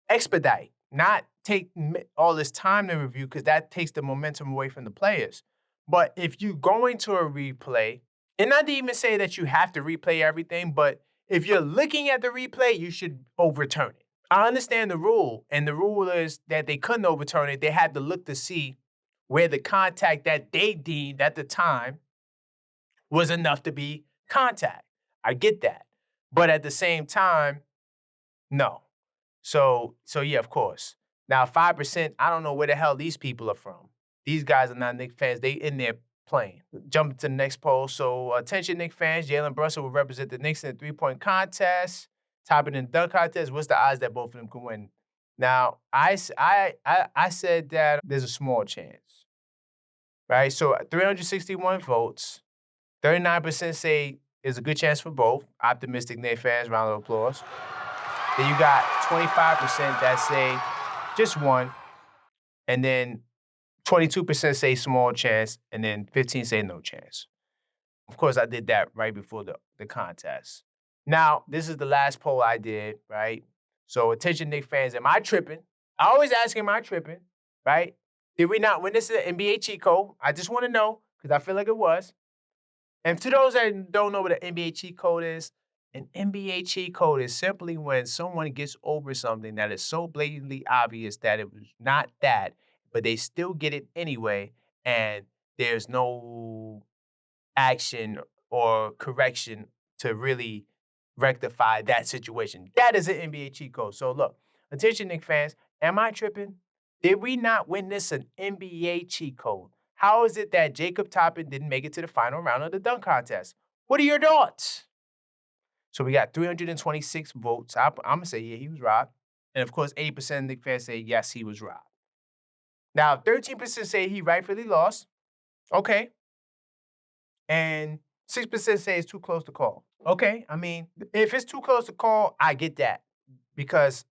Expedite, not take all this time to review because that takes the momentum away from the players. But if you go into a replay, and not to even say that you have to replay everything, but if you're looking at the replay, you should overturn it. I understand the rule, and the rule is that they couldn't overturn it. They had to look to see where the contact that they deemed at the time was enough to be contact. I get that. But at the same time, no. So yeah, of course. Now 5%, I don't know where the hell these people are from. These guys are not Knicks fans. They in there playing. Jumping to the next poll. So attention Knicks fans, Jalen Brunson will represent the Knicks in the 3-point contest. Toppin in the dunk contest. What's the odds that both of them can win? Now, I said that there's a small chance, right? So 361 votes, 39% say there's a good chance for both. Optimistic Knicks fans, round of applause. Then you got 25% that say just one, and then 22% say small chance, and then 15 say no chance. Of course, I did that right before the contest. Now, this is the last poll I did, right? So attention Knicks fans, am I tripping? I always ask, am I tripping, right? Did we not win this NBA cheat code? I just want to know, because I feel like it was. And to those that don't know what an NBA cheat code is, an NBA cheat code is simply when someone gets over something that is so blatantly obvious that it was not that, but they still get it anyway, and there's no action or correction to really rectify that situation. That is an NBA cheat code. So look, attention Knicks fans, am I tripping? Did we not witness an NBA cheat code? How is it that Jacob Toppin didn't make it to the final round of the dunk contest? What are your thoughts? So we got 326 votes. I'm going to say, yeah, he was robbed. And of course, 80% of Knicks fans say, yes, he was robbed. Now, 13% say he rightfully lost. Okay. And 6% say it's too close to call. Okay. I mean, if it's too close to call, I get that. Because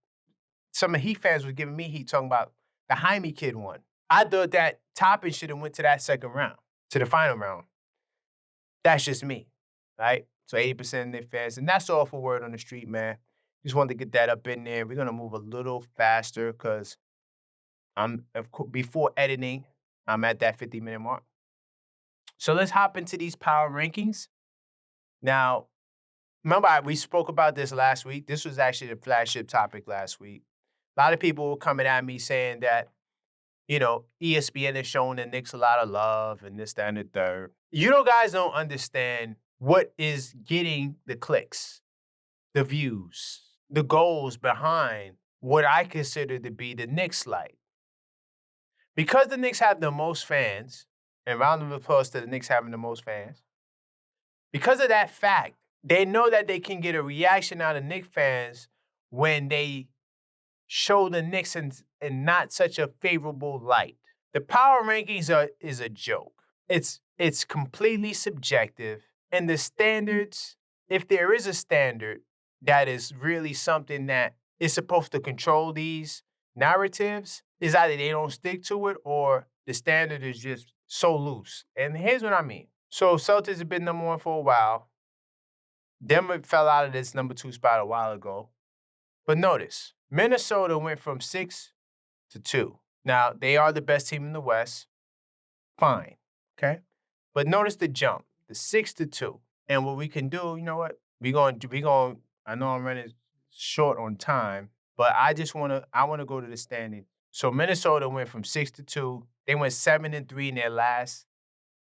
some of Heat fans was giving me heat talking about the Jaime kid won. I thought that Toppin should have went to that second round, to the final round. That's just me, right? So 80% of Knicks fans, and that's all for word on the street, man. Just wanted to get that up in there. We're gonna move a little faster because before editing, I'm at that 50-minute mark. So let's hop into these power rankings. Now, remember we spoke about this last week. This was actually the flagship topic last week. A lot of people were coming at me saying that, you know, ESPN is showing the Knicks a lot of love and this, that, and the third. Guys don't understand what is getting the clicks, the views, the goals behind what I consider to be the Knicks light. Because the Knicks have the most fans, and round of applause to the Knicks having the most fans, because of that fact, they know that they can get a reaction out of Knicks fans when they show the Knicks in not such a favorable light. The power rankings is a joke. It's completely subjective. And the standards, if there is a standard that is really something that is supposed to control these narratives, is either they don't stick to it or the standard is just so loose. And here's what I mean. So Celtics have been number 1 for a while. Denver fell out of this number 2 spot a while ago. But notice, Minnesota went from 6 to 2. Now, they are the best team in the West. Fine. Okay? But notice the jump, the 6 to 2. And what we can do, you know what? I know I'm running short on time, but I want to go to the standing. So Minnesota went from 6 to 2. They went 7 and 3 in their last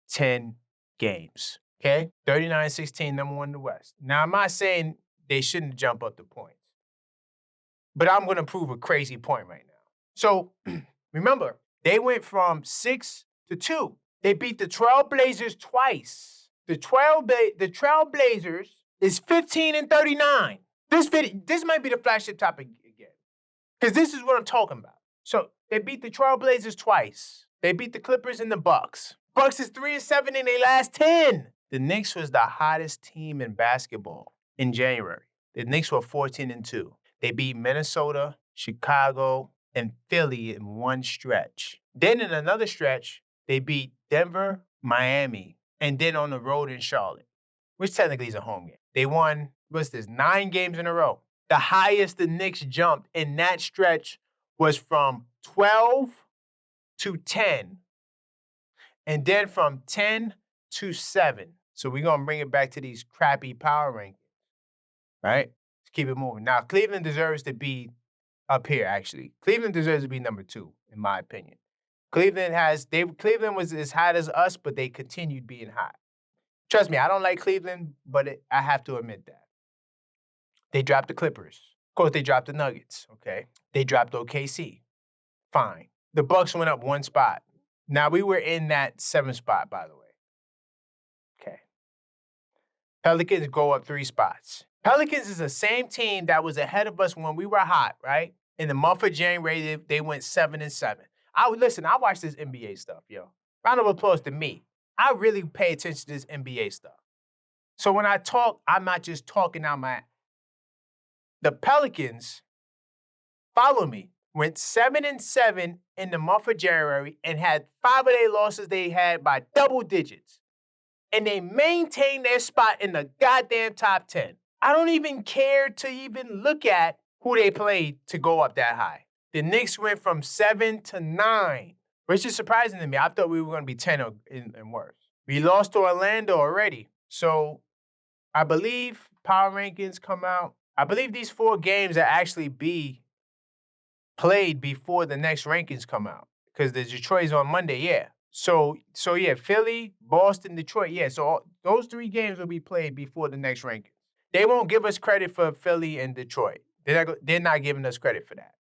10 games. Okay? 39-16, number 1 in the West. Now, I'm not saying they shouldn't jump up the points, but I'm going to prove a crazy point right now. So remember, they went from 6 to 2. They beat the Trailblazers twice. The Trailblazers is 15 and 39. This might be the flagship topic again, because this is what I'm talking about. So they beat the Trailblazers twice. They beat the Clippers and the Bucks. Bucks is 3 and 7 in their last 10. The Knicks was the hottest team in basketball in January. The Knicks were 14 and 2. They beat Minnesota, Chicago, and Philly in one stretch. Then in another stretch, they beat Denver, Miami, and then on the road in Charlotte, which technically is a home game. They won, 9 games in a row. The highest the Knicks jumped in that stretch was from 12 to 10, and then from 10 to 7. So we're going to bring it back to these crappy power rankings, right? Let's keep it moving. Now, Cleveland deserves to be up here, actually. Cleveland deserves to be number 2, in my opinion. Cleveland was as hot as us, but they continued being hot. Trust me, I don't like Cleveland, but I have to admit that. They dropped the Clippers. Of course, they dropped the Nuggets, okay? They dropped OKC. Fine. The Bucks went up 1 spot. Now, we were in that 7th spot, by the way. Okay. Pelicans go up 3 spots. Pelicans is the same team that was ahead of us when we were hot, right? In the month of January, they went 7 and 7. I watch this NBA stuff, yo. Round of applause to me. I really pay attention to this NBA stuff. So when I talk, I'm not just talking out my... The Pelicans, follow me, went 7 and 7 in the month of January and had 5 of their losses they had by double digits. And they maintained their spot in the goddamn top 10. I don't even care to even look at who they played to go up that high. The Knicks went from 7 to 9, which is surprising to me. I thought we were going to be 10 and worse. We lost to Orlando already. So I believe power rankings come out. I believe these 4 games are actually be played before the next rankings come out, because the Detroit's on Monday, yeah. So yeah, Philly, Boston, Detroit, yeah. So those 3 games will be played before the next rankings. They won't give us credit for Philly and Detroit. They're not giving us credit for that.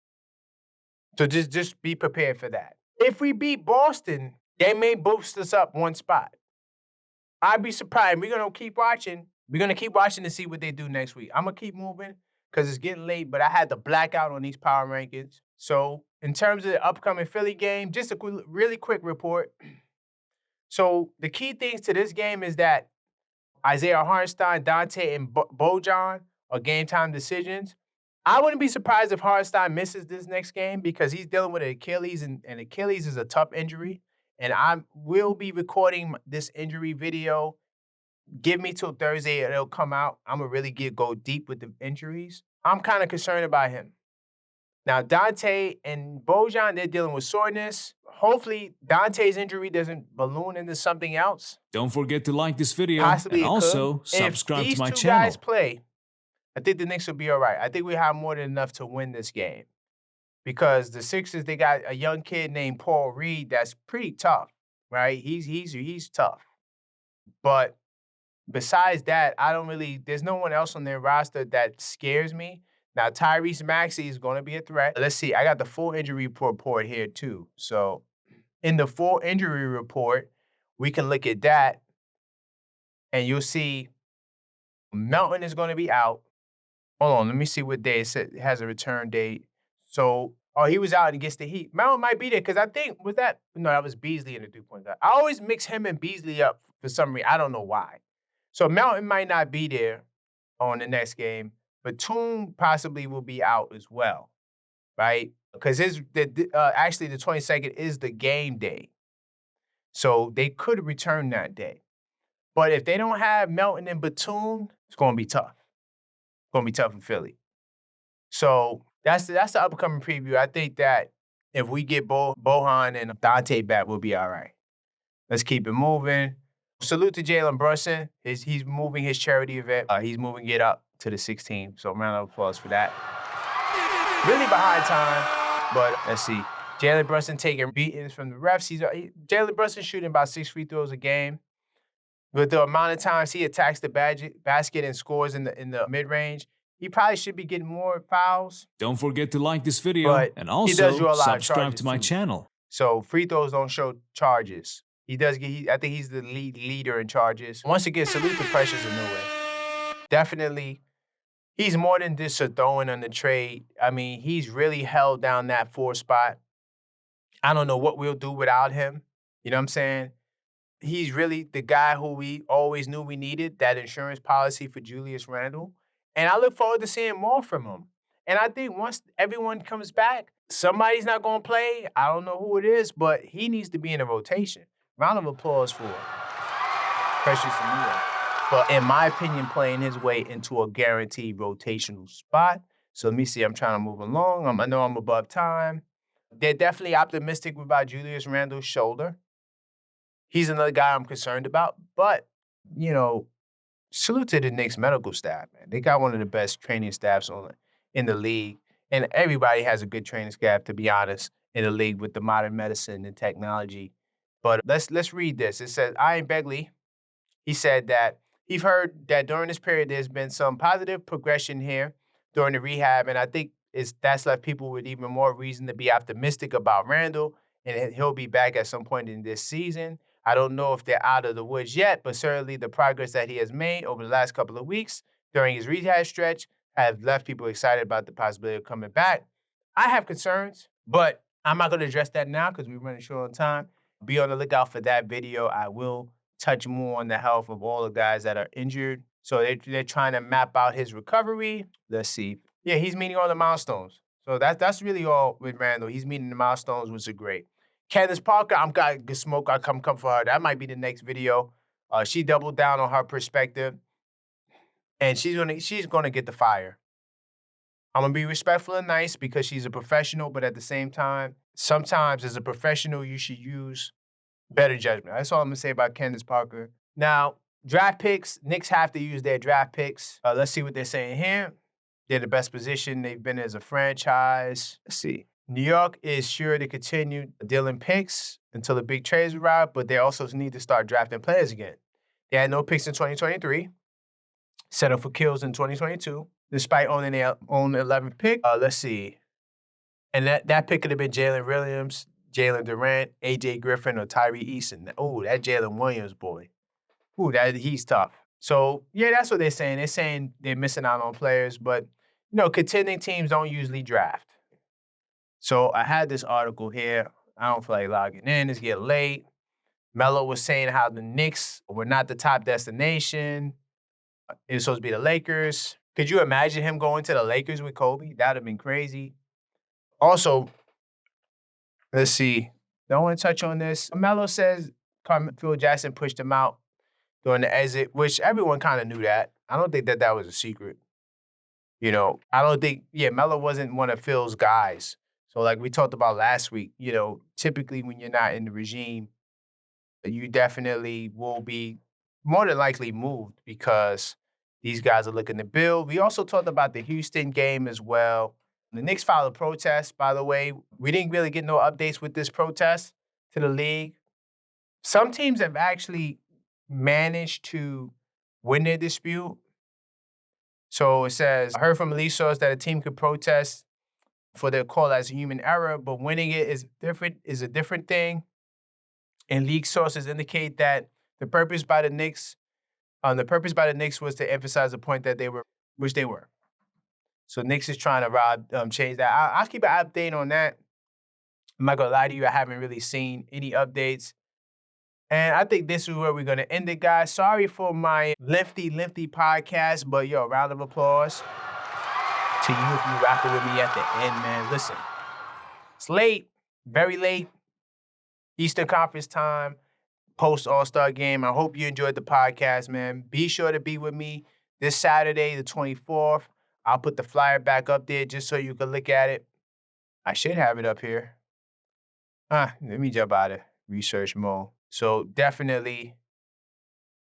So just be prepared for that. If we beat Boston, they may boost us up 1 spot. I'd be surprised. We're going to keep watching. We're going to keep watching to see what they do next week. I'm going to keep moving because it's getting late, but I had to black out on these power rankings. So in terms of the upcoming Philly game, just a really quick report. So the key things to this game is that Isaiah Hartenstein, Dante, and Bojan are game-time decisions. I wouldn't be surprised if Hartenstein misses this next game because he's dealing with an Achilles, and Achilles is a tough injury. And I will be recording this injury video. Give me till Thursday, and it'll come out. I'm going to really go deep with the injuries. I'm kind of concerned about him. Now, Dante and Bojan, they're dealing with soreness. Hopefully, Dante's injury doesn't balloon into something else. Don't forget to like this video Possibly and also subscribe to my If these 2 channel. guys play, I think the Knicks will be all right. I think we have more than enough to win this game because the Sixers, they got a young kid named Paul Reed that's pretty tough, right? He's tough. But besides that, there's no one else on their roster that scares me. Now, Tyrese Maxey is going to be a threat. Let's see. I got the full injury report here, too. So in the full injury report, we can look at that, and you'll see Melton is going to be out. Hold on. Let me see what day it has a return date. So, he was out against the Heat. Melton might be there because I think, that was Beasley in the 3-point shot. I always mix him and Beasley up for some reason. I don't know why. So Melton might not be there on the next game. Batum possibly will be out as well, right? Because actually the 22nd is the game day. So they could return that day. But if they don't have Melton and Batum, it's going to be tough. It's going to be tough in Philly. So that's the upcoming preview. I think that if we get Bohan and Dante back, we'll be all right. Let's keep it moving. Salute to Jalen Brunson. He's moving his charity event. He's moving it up to the 16th. So round of applause for that. Really behind time, but let's see. Jalen Brunson taking beatings from the refs. Jalen Brunson shooting about 6 free throws a game. With the amount of times he attacks the basket and scores in the mid-range, he probably should be getting more fouls. Don't forget to like this video and he does do also a lot of subscribe to my too. channel. So free throws don't show charges. He does get. I think he's the leader in charges. Once again, salute to Precious Achiuwa. Definitely, he's more than just a throwing on the trade. I mean, he's really held down that 4 spot. I don't know what we'll do without him. You know what I'm saying? He's really the guy who we always knew we needed, that insurance policy for Julius Randle. And I look forward to seeing more from him. And I think once everyone comes back, somebody's not going to play. I don't know who it is, but he needs to be in a rotation. Round of applause for Precious Achiuwa. But in my opinion, playing his way into a guaranteed rotational spot. So let me see. I'm trying to move along. I know I'm above time. They're definitely optimistic about Julius Randle's shoulder. He's another guy I'm concerned about. But, you know, salute to the Knicks medical staff, man. They got one of the best training staffs in the league. And everybody has a good training staff, to be honest, in the league with the modern medicine and technology. But let's read this. It says, Ian Begley, he said that he's heard that during this period, there's been some positive progression here during the rehab. And I think that's left people with even more reason to be optimistic about Randle. And he'll be back at some point in this season. I don't know if they're out of the woods yet, but certainly the progress that he has made over the last couple of weeks during his rehab stretch have left people excited about the possibility of coming back. I have concerns, but I'm not going to address that now because we're running short on time. Be on the lookout for that video. I will touch more on the health of all the guys that are injured. So they're trying to map out his recovery. Let's see. Yeah, he's meeting all the milestones. So that's really all with Randle. He's meeting the milestones, which are great. Candace Parker, I'm got good smoke. I come for her. That might be the next video. She doubled down on her perspective, and she's gonna get the fire. I'm gonna be respectful and nice because she's a professional, but at the same time, sometimes as a professional, you should use better judgment. That's all I'm gonna say about Candace Parker. Now, draft picks. Knicks have to use their draft picks. Let's see what they're saying here. They're the best position they've been as a franchise. Let's see. New York is sure to continue dealing picks until the big trades arrive, but they also need to start drafting players again. They had no picks in 2023, settled for kills in 2022, despite owning their own 11th pick. Let's see. And that pick could have been Jalen Williams, Jalen Durant, A.J. Griffin, or Tyree Eason. Oh, that Jalen Williams boy. Ooh, he's tough. So, yeah, that's what they're saying. They're saying they're missing out on players, but, you know, contending teams don't usually draft. So I had this article here. I don't feel like logging in. It's getting late. Melo was saying how the Knicks were not the top destination. It was supposed to be the Lakers. Could you imagine him going to the Lakers with Kobe? That would have been crazy. Also, let's see. Don't want to touch on this. Melo says Phil Jackson pushed him out during the exit, which everyone kind of knew that. I don't think that was a secret. You know, I don't think, Melo wasn't one of Phil's guys. So like we talked about last week, you know, typically when you're not in the regime, you definitely will be more than likely moved because these guys are looking to build. We also talked about the Houston game as well. The Knicks filed a protest, by the way. We didn't really get no updates with this protest to the league. Some teams have actually managed to win their dispute. So it says, I heard from a league source that a team could protest for their call as a human error, but winning it is a different thing. And league sources indicate that the purpose by the Knicks was to emphasize the point that they were. So Knicks is trying to change that. I'll keep an update on that. I'm not gonna lie to you, I haven't really seen any updates. And I think this is where we're gonna end it, guys. Sorry for my lengthy podcast, but round of applause to you if you rocking with me at the end, man. Listen, it's late, very late, Eastern Conference time. post-All-Star game. I hope you enjoyed the podcast, man. Be sure to be with me this Saturday, the 24th. I'll put the flyer back up there just so you can look at it. I should have it up here. Let me jump out of research mode. So definitely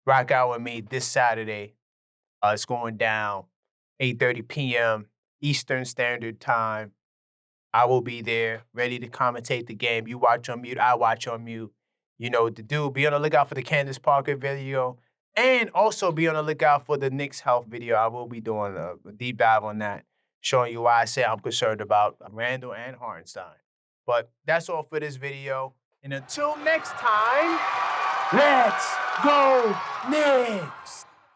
rock out with me this Saturday. It's going down 8:30 p.m. Eastern Standard Time. I will be there, ready to commentate the game. You watch on mute, I watch on mute. You know what to do. Be on the lookout for the Candace Parker video, and also be on the lookout for the Knicks health video. I will be doing a deep dive on that, showing you why I say I'm concerned about Randle and Hartenstein. But that's all for this video. And until next time, let's go Knicks!